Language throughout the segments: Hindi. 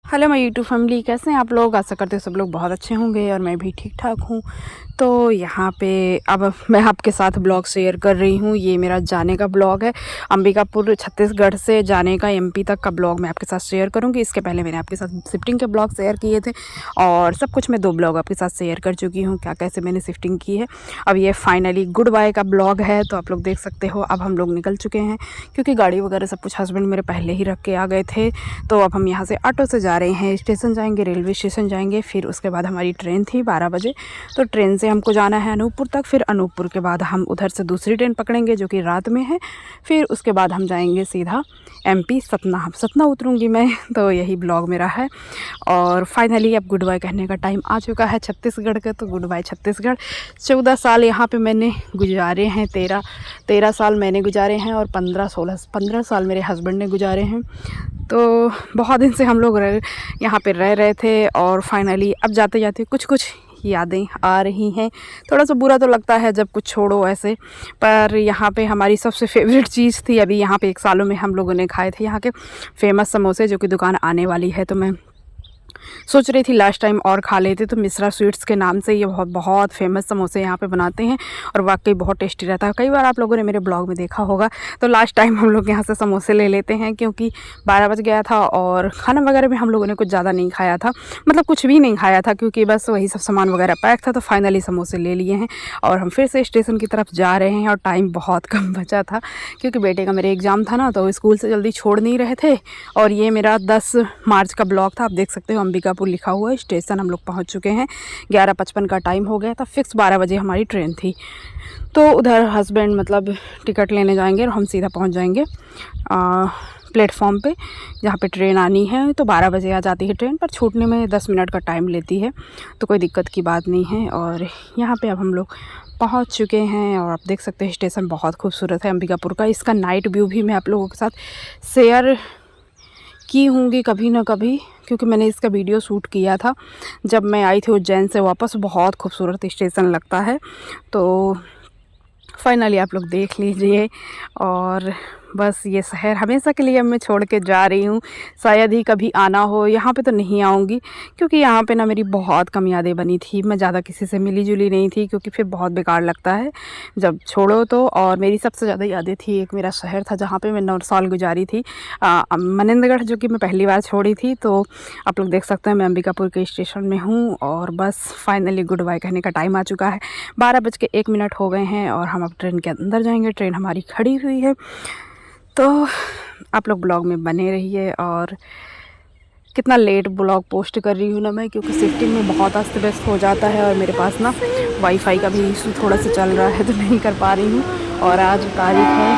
हेलो माय यूट्यूब फैमिली, कैसे हैं आप लोग। आशा करते हैं सब लोग बहुत अच्छे होंगे और मैं भी ठीक ठाक हूँ। तो यहाँ पे अब मैं आपके साथ ब्लॉग शेयर कर रही हूँ। ये मेरा जाने का ब्लॉग है, अंबिकापुर छत्तीसगढ़ से जाने का एमपी तक का ब्लॉग मैं आपके साथ शेयर करूँगी। इसके पहले मैंने आपके साथ शिफ्टिंग के ब्लॉग शेयर किए थे और सब कुछ मैं 2 ब्लॉग आपके साथ शेयर कर चुकी हूँ, क्या कैसे मैंने शिफ्टिंग की है। अब ये फाइनली गुड बाय का ब्लॉग है, तो आप लोग देख सकते हो। अब हम लोग निकल चुके हैं क्योंकि गाड़ी वगैरह सब कुछ हस्बैंड मेरे पहले ही रख के आ गए थे। तो अब हम यहाँ से ऑटो से जा रहे हैं, स्टेशन जाएंगे, रेलवे स्टेशन जाएंगे। फिर उसके बाद हमारी ट्रेन थी 12 बजे, तो ट्रेन से हमको जाना है अनूपपुर तक। फिर अनूपपुर के बाद हम उधर से दूसरी ट्रेन पकड़ेंगे जो कि रात में है। फिर उसके बाद हम जाएंगे सीधा एमपी सतना। सतना उतरूँगी मैं। तो यही ब्लॉग मेरा है और फाइनली अब गुड बाय कहने का टाइम आ चुका है छत्तीसगढ़ का। तो गुड बाय छत्तीसगढ़। 14 साल यहाँ पे मैंने गुजारे हैं, 13 साल मैंने गुजारे हैं और 15 साल मेरे हस्बैंड ने गुजारे हैं। तो बहुत दिन से हम लोग यहाँ पे रह रहे थे और फाइनली अब जाते जाते कुछ यादें आ रही हैं। थोड़ा सा बुरा तो लगता है जब कुछ छोड़ो ऐसे, पर यहाँ पे हमारी सबसे फेवरेट चीज़ थी। अभी यहाँ पे 1 सालों में हम लोगों ने खाए थे यहाँ के फेमस समोसे, जो कि दुकान आने वाली है। तो मैं सोच रही थी लास्ट टाइम और खा लेते। तो मिश्रा स्वीट्स के नाम से ये बहुत फेमस समोसे यहाँ पे बनाते हैं और वाकई बहुत टेस्टी रहता है। कई बार आप लोगों ने मेरे ब्लॉग में देखा होगा। तो लास्ट टाइम हम लोग यहाँ से समोसे ले लेते हैं क्योंकि 12 बज गया था और खाना वगैरह भी हम लोगों ने कुछ ज़्यादा नहीं खाया था, मतलब कुछ भी नहीं खाया था क्योंकि बस वही सब सामान वगैरह पैक था। तो फाइनली समोसे ले लिए हैं और हम फिर से स्टेशन की तरफ जा रहे हैं। और टाइम बहुत कम बचा था क्योंकि बेटे का मेरे एग्ज़ाम था ना, तो स्कूल से जल्दी छोड़ नहीं रहे थे। और ये मेरा 10 मार्च का ब्लॉग था। आप देख सकते हो अंबिकापुर लिखा हुआ है। स्टेशन हम लोग पहुंच चुके हैं। 11:55 का टाइम हो गया था। फिक्स 12 बजे हमारी ट्रेन थी। तो उधर हस्बैंड मतलब टिकट लेने जाएंगे और हम सीधा पहुंच जाएंगे प्लेटफॉर्म पे जहाँ पे ट्रेन आनी है। तो 12 बजे आ जाती है ट्रेन, पर छूटने में 10 मिनट का टाइम लेती है, तो कोई दिक्कत की बात नहीं है। और यहाँ पे अब हम लोग पहुँच चुके हैं और आप देख सकते हैं स्टेशन बहुत खूबसूरत है अंबिकापुर का। इसका नाइट व्यू भी मैं आप लोगों के साथ शेयर की होंगी कभी ना कभी, क्योंकि मैंने इसका वीडियो शूट किया था जब मैं आई थी उज्जैन से वापस। बहुत खूबसूरत स्टेशन लगता है। तो फाइनली आप लोग देख लीजिए। और बस ये शहर हमेशा के लिए मैं छोड़ के जा रही हूँ। शायद ही कभी आना हो यहाँ पे, तो नहीं आऊँगी क्योंकि यहाँ पे ना मेरी बहुत कम यादें बनी थी। मैं ज़्यादा किसी से मिली जुली नहीं थी क्योंकि फिर बहुत बेकार लगता है जब छोड़ो तो। और मेरी सबसे ज़्यादा यादें थी, एक मेरा शहर था जहाँ पे मैं 9 साल गुजारी थी, मनिंदगढ़, जो कि मैं पहली बार छोड़ी थी। तो आप लोग देख सकते हैं मैं अंबिकापुर के स्टेशन में हूँ और बस फाइनली गुड बाय कहने का टाइम आ चुका है। 12:01 हो गए हैं और हम अब ट्रेन के अंदर जाएंगे। ट्रेन हमारी खड़ी हुई है। तो आप लोग ब्लॉग में बने रहिए। और कितना लेट ब्लॉग पोस्ट कर रही हूँ ना मैं, क्योंकि शिफ्टिंग में बहुत अस्त व्यस्त हो जाता है और मेरे पास ना वाईफाई का भी इशू थोड़ा सा चल रहा है, तो नहीं कर पा रही हूँ। और आज तारीख है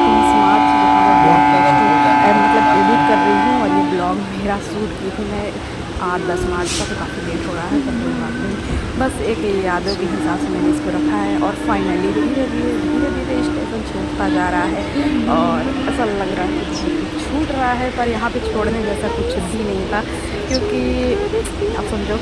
30 मार्च, जहाँ मैं ब्लॉग मतलब एडिट कर रही हूँ। और ये ब्लॉग मेरा शूट की थी मैं 10 मार्च का, तो काफ़ी लेट हो रहा है, पर कोई बात नहीं। बस एक यादों के हिसाब से मैंने इसको रखा है। और फाइनली धीरे धीरे स्टेशन छूटता जा रहा है और ऐसा लग रहा है कि बहुत कुछ छूट रहा है, पर यहाँ पे छोड़ने जैसा कुछ भी नहीं था क्योंकि आप समझो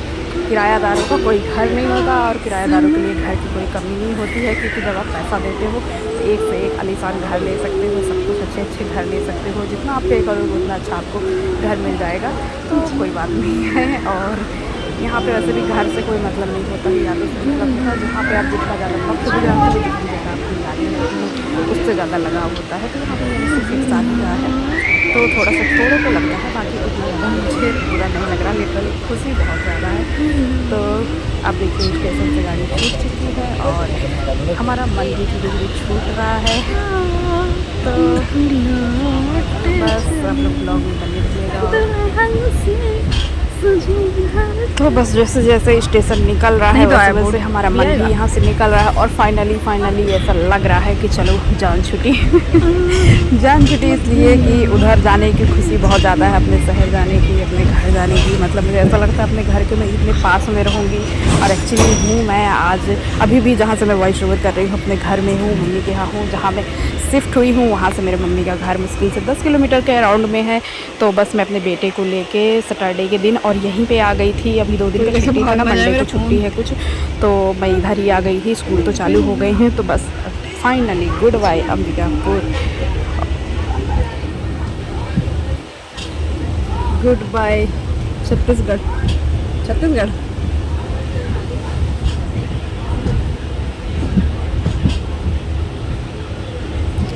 किरायादारों का कोई घर नहीं होता और किरायादारों के लिए घर की कोई कमी नहीं होती है, क्योंकि जब आप पैसा देते हो तो एक से एक आलीशान घर ले सकते हो, सब कुछ अच्छे घर ले सकते हो। जितना आप पे करोगे उतना अच्छा आपको घर मिल जाएगा, तो कोई बात नहीं है। और यहाँ पे वैसे भी घर से कोई मतलब नहीं होता है, यादों से मतलब होता है। जहाँ पे आप जितना ज़्यादा वक्त गुजारते हो, जितनी ज़्यादा आपकी यादें रहती हैं, उससे ज़्यादा लगाव होता है। तो यहाँ पे मैंने सिर्फ एक साथ किया है, तो थोड़ा सा छोड़ो तो लगता है, बाकी उतना ज़्यादा मुझे बुरा नहीं लग रहा, लिटरली खुशी बहुत ज़्यादा है। तो आप देखिए स्टेशन से गाड़ी छूट चुकी है और हमारा मन भी धीरे धीरे छूट रहा है। तो बस आप लोग ब्लॉग में बने रहिएगा। तो बस जैसे जैसे स्टेशन निकल रहा है वैसे वैसे हमारा मन भी यहाँ से निकल रहा है। और फाइनली ऐसा लग रहा है कि चलो जान छुट्टी जान छुट्टी इसलिए कि उधर जाने की खुशी बहुत ज़्यादा है, अपने शहर जाने की, अपने घर जाने की। मतलब मुझे ऐसा लगता है अपने घर के मैं इतने पास में रहूँगी। और एक्चुअली हूँ मैं आज अभी भी जहाँ से मैं वॉइस ओवर कर रही हूँ अपने घर में हूँ, मम्मी के यहाँ हूँ। जहाँ मैं शिफ्ट हुई हूँ वहाँ से मेरे मम्मी का घर मुश्किल से 10 किलोमीटर के अराउंड में है। तो बस मैं अपने बेटे को लेके सैटरडे के दिन और यहीं पे आ गई थी। अभी 2 दिन की छुट्टी है ना, मंडे को छुट्टी है कुछ, तो मैं इधर ही आ गई थी। स्कूल तो चालू हो गए हैं। तो बस finally goodbye Ambikapur. Goodbye Chhattisgarh. Chhattisgarh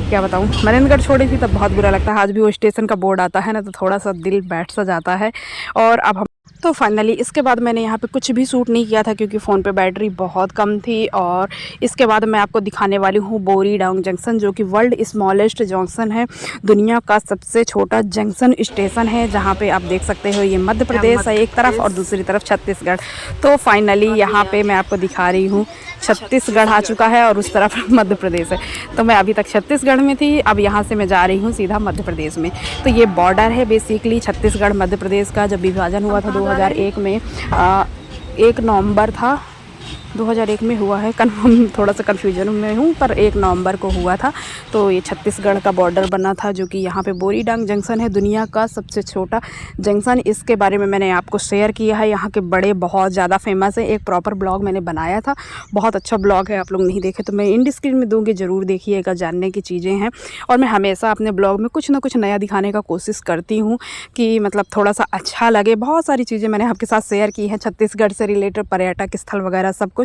क्या बताऊँ, मनेंद्रगढ़ छोड़ी थी तब बहुत बुरा लगता है। आज भी वो स्टेशन का बोर्ड आता है ना तो थोड़ा सा दिल बैठ सा जाता है। और अब हम तो फाइनली इसके बाद मैंने यहाँ पे कुछ भी शूट नहीं किया था क्योंकि फ़ोन पे बैटरी बहुत कम थी। और इसके बाद मैं आपको दिखाने वाली हूँ बोरी डांग जंक्शन, जो कि वर्ल्ड स्मॉलेस्ट जंक्शन है, दुनिया का सबसे छोटा जंक्शन स्टेशन है, जहाँ पे आप देख सकते हो ये मध्य प्रदेश है एक तरफ और दूसरी तरफ छत्तीसगढ़। तो फाइनली यहाँ पे मैं आपको दिखा रही हूँ छत्तीसगढ़ आ चुका है और उस तरफ मध्य प्रदेश है। तो मैं अभी तक छत्तीसगढ़ में थी, अब यहाँ से मैं जा रही हूँ सीधा मध्य प्रदेश में। तो ये बॉर्डर है बेसिकली छत्तीसगढ़ मध्य प्रदेश का। जब विभाजन हुआ था 2001 में 1 नवंबर था, 2001 में हुआ है, कन्फर्म थोड़ा सा कन्फ्यूजन में हूँ, पर 1 नवंबर को हुआ था। तो ये छत्तीसगढ़ का बॉर्डर बना था, जो कि यहाँ पे बोरी डांग जंक्शन है, दुनिया का सबसे छोटा जंक्शन। इसके बारे में मैंने आपको शेयर किया है, यहाँ के बड़े बहुत ज़्यादा फेमस है। एक प्रॉपर ब्लॉग मैंने बनाया था, बहुत अच्छा ब्लॉग है, आप लोग नहीं देखे तो मैं इंड स्क्रीन में दूँगी, ज़रूर देखिएगा, जानने की चीज़ें हैं। और मैं हमेशा अपने ब्लॉग में कुछ ना कुछ नया दिखाने का कोशिश करती हूँ कि मतलब थोड़ा सा अच्छा लगे। बहुत सारी चीज़ें मैंने आपके साथ शेयर की हैं छत्तीसगढ़ से रिलेटेड, पर्यटक स्थल वगैरह सब कुछ।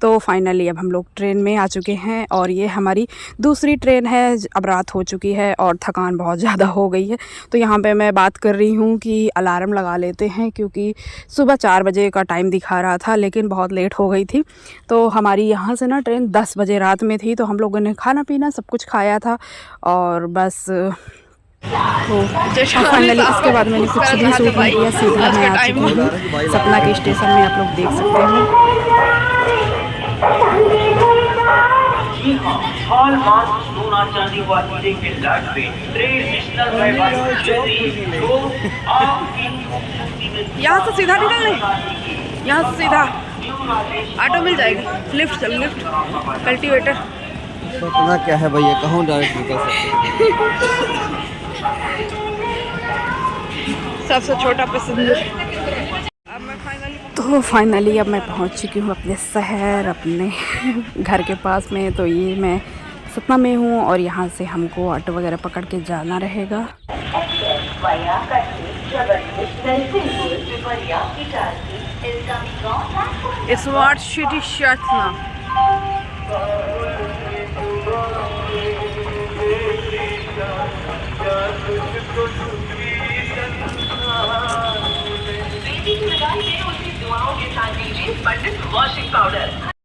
तो फाइनली अब हम लोग ट्रेन में आ चुके हैं और ये हमारी दूसरी ट्रेन है। अब रात हो चुकी है और थकान बहुत ज़्यादा हो गई है। तो यहाँ पे मैं बात कर रही हूँ कि अलार्म लगा लेते हैं, क्योंकि सुबह 4 बजे का टाइम दिखा रहा था लेकिन बहुत लेट हो गई थी। तो हमारी यहाँ से ना ट्रेन 10 बजे रात में थी। तो हम लोगों ने खाना पीना सब कुछ खाया था और बस तो फाइनली इसके बाद मैंने कुछ भी शूट नहीं किया, सीधा मैं आ चुकी हूँ सतना के स्टेशन में, आप लोग देख सकते हैं। यहाँ से सीधा निकल रहे, यहाँ से सीधा ऑटो मिल जाएगा, लिफ्ट चल, लिफ्ट कल्टीवेटर। सपना क्या है भैया, कहूँ डायरेक्ट निकल सकते सबसे छोटा पैसेंजर। तो फाइनली अब मैं पहुंच चुकी हूँ अपने शहर, अपने घर के पास में। तो ये मैं सतना में हूँ और यहाँ से हमको ऑटो वगैरह पकड़ के जाना रहेगा। Smart city Satna.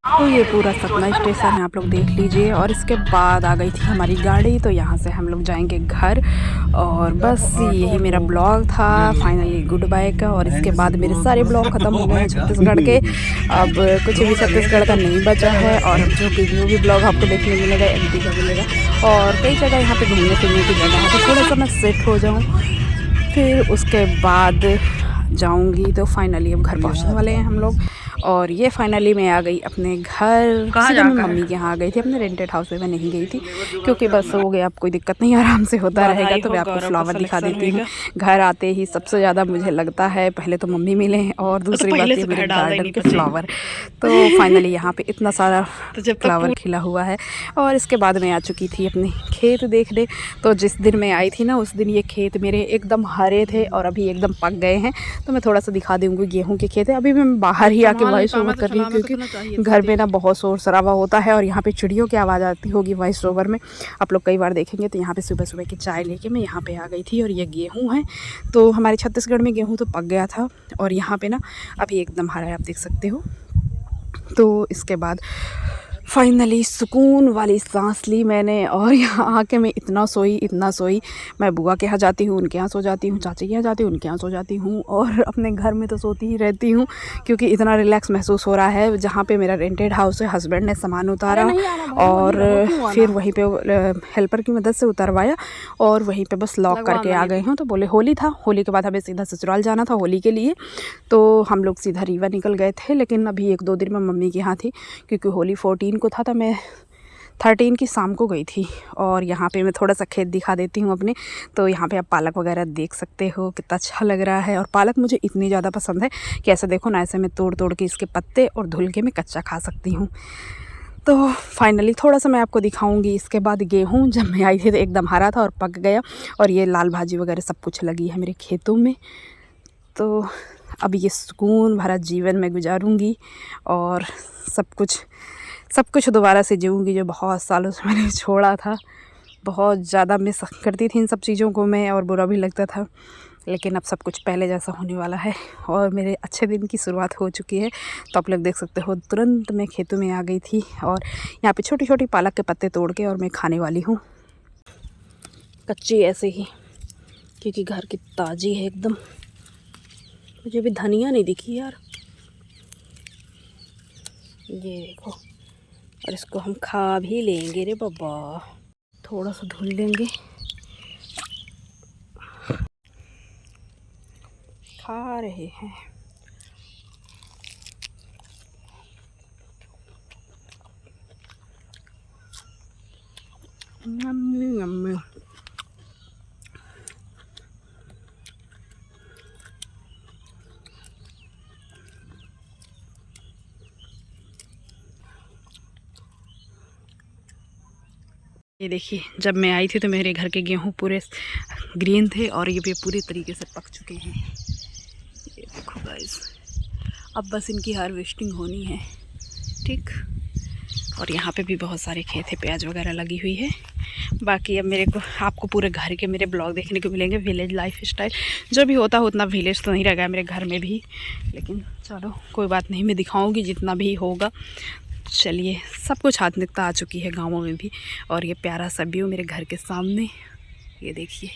तो ये पूरा सतना स्टेशन है, आप लोग देख लीजिए। और इसके बाद आ गई थी हमारी गाड़ी, तो यहाँ से हम लोग जाएंगे घर। और बस यही मेरा ब्लॉग था फाइनली गुड बाय का। और इसके बाद मेरे सारे ब्लॉग ख़त्म हो गए हैं छत्तीसगढ़ के, अब कुछ भी छत्तीसगढ़ का नहीं बचा है। और अब जो भी ब्लॉग आपको देखने मिलेगा एमपी का मिलेगा और कई जगह यहाँ पे घूमने फिरने की जगह है। तो थोड़ा सा मैं सेट हो जाऊँ, फिर उसके बाद जाऊंगी। तो फाइनली अब घर पहुंचने वाले हैं हम लोग। और ये फाइनली मैं आ गई अपने घर। सीधे मैं मम्मी के यहाँ आ गई थी, अपने रेंटेड हाउस में मैं नहीं गई थी क्योंकि बस हो गया, अब कोई दिक्कत नहीं, आराम से होता रहेगा। तो मैं आपको फ्लावर दिखा देती हूँ। घर आते ही सबसे ज़्यादा मुझे लगता है पहले तो मम्मी मिले और दूसरी बात ये मेरे गार्डन के फ्लावर। तो फाइनली यहाँ पे इतना सारा फ्लावर खिला हुआ है। और इसके बाद मैं आ चुकी थी अपने खेत देखने। तो जिस दिन मैं आई थी ना उस दिन ये खेत मेरे एकदम हरे थे और अभी एकदम पक गए हैं। तो मैं थोड़ा सा दिखा दूँगी, गेहूँ के खेत है। अभी मैं बाहर ही आके वॉइस ओवर कर रही हूँ क्योंकि घर में ना बहुत शोर शराबा होता है और यहाँ पे चिड़ियों की आवाज़ आती होगी वॉइस ओवर में, आप लोग कई बार देखेंगे। तो यहाँ पे सुबह सुबह की चाय लेके मैं यहाँ पे आ गई थी। और ये गेहूँ है, तो हमारे छत्तीसगढ़ में गेहूँ तो पक गया था और यहाँ पे ना अभी एकदम हरा है, आप देख सकते हो। तो इसके बाद फाइनली सुकून वाली सांस ली मैंने। और यहाँ आके मैं इतना सोई। मैं बुआ के यहाँ जाती हूँ, उनके यहाँ सो जाती हूँ, चाची के यहाँ जाती हूँ, उनके यहाँ सो जाती हूँ। और अपने घर में तो सोती ही रहती हूँ क्योंकि इतना रिलैक्स महसूस हो रहा है। जहाँ पे मेरा रेंटेड हाउस है, हस्बैंड ने सामान उतारा और फिर वहीं पे हेल्पर की मदद से उतरवाया और वहीं पे बस लॉक करके आ गए हूँ। तो बोले होली था, होली के बाद हमें सीधा ससुराल जाना था होली के लिए। तो हम लोग सीधा रीवा निकल गए थे, लेकिन अभी 1-2 दिन में मम्मी के यहाँ थी क्योंकि होली 14 को था। तो मैं 13 की शाम को गई थी। और यहाँ पे मैं थोड़ा सा खेत दिखा देती हूँ अपने। तो यहाँ पे आप पालक वगैरह देख सकते हो, कितना अच्छा लग रहा है। और पालक मुझे इतनी ज़्यादा पसंद है कि ऐसे देखो ना, ऐसे मैं तोड़ के इसके पत्ते और धुल के मैं कच्चा खा सकती हूँ। तो फाइनली थोड़ा सा मैं आपको दिखाऊंगी। इसके बाद गेहूँ जब मैं आई थी तो एकदम हरा था और पक गया। और ये लाल भाजी वगैरह सब कुछ लगी है मेरे खेतों में। तो अब ये सुकून भरा जीवन मैं गुजारूंगी और सब कुछ दोबारा से जीऊँगी जो बहुत सालों से मैंने छोड़ा था। बहुत ज़्यादा मिस करती थी इन सब चीज़ों को मैं, और बुरा भी लगता था, लेकिन अब सब कुछ पहले जैसा होने वाला है और मेरे अच्छे दिन की शुरुआत हो चुकी है। तो आप लोग देख सकते हो तुरंत मैं खेतों में आ गई थी और यहाँ पे छोटी छोटी पालक के पत्ते तोड़ के और मैं खाने वाली हूँ, कच्ची ऐसे ही, क्योंकि घर की ताज़ी है एकदम। मुझे भी धनिया नहीं दिखी यार, ये देखो। और इसको हम खा भी लेंगे रे बाबा, थोड़ा सा धुल लेंगे, खा रहे हैं। Yummy yummy. ये देखिए, जब मैं आई थी तो मेरे घर के गेहूँ पूरे ग्रीन थे और ये भी पूरी तरीके से पक चुके हैं। ये देखो गाइस, अब बस इनकी हार्वेस्टिंग होनी है, ठीक। और यहाँ पे भी बहुत सारे खेत है, प्याज वगैरह लगी हुई है। बाकी अब आपको पूरे घर के मेरे ब्लॉग देखने को मिलेंगे, विलेज लाइफ स्टाइल। जो भी होता है उतना विलेज तो नहीं रह गया मेरे घर में भी, लेकिन चलो कोई बात नहीं, मैं दिखाऊंगी जितना भी होगा। चलिए, सब कुछ आधुनिकता आ चुकी है गाँवों में भी। और ये प्यारा सा व्यू मेरे घर के सामने, ये देखिए।